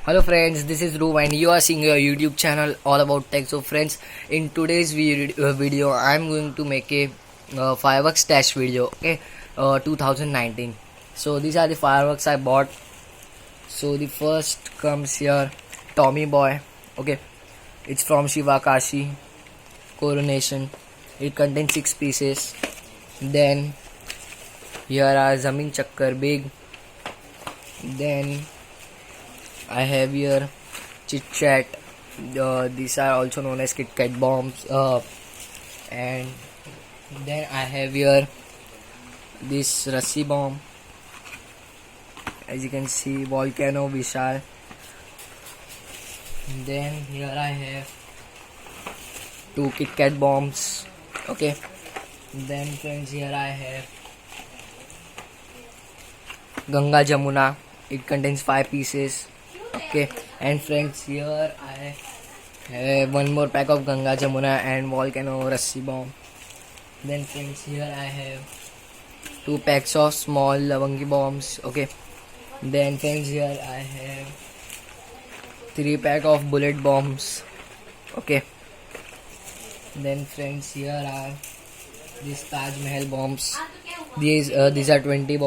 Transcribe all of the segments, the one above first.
Hello friends, this is Dhruv and you are seeing your YouTube channel all about tech. So friends, in today's video, I am going to make a fireworks test video. Okay, 2019. So these are the fireworks I bought. So the first comes here, Tommy Boy. Okay, it's from Shivakashi Coronation. It contains 6 pieces. Then here are Zamin Chakkar Big. Then I have here Chit Chat. These are also known as Kit Kat bombs. And then I have here this Rassi bomb. As you can see, Volcano Vishal. Then here I have 2 Kit Kat bombs. Okay. Then friends, here I have Ganga Jamuna. It contains 5 pieces. Okay, and friends, here I have one more pack of Ganga Jamuna and Volcano Rassi bomb. Then friends, here I have 2 packs of small Lavangi bombs. Okay, then friends, here I have 3 pack of bullet bombs. Okay, then friends, here are these Taj Mahal bombs. These are 20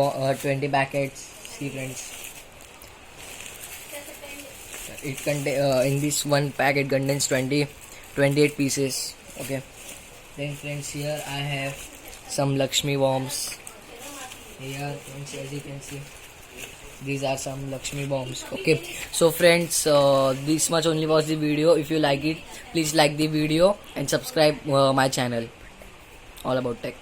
packets. See friends, it in this one pack it contains 28 pieces. Okay, then friends, here I have some Lakshmi bombs. Here friends, as you can see, these are some Lakshmi bombs. Okay, so friends, this much only was the video. If you like it, please like the video and subscribe my channel all about tech.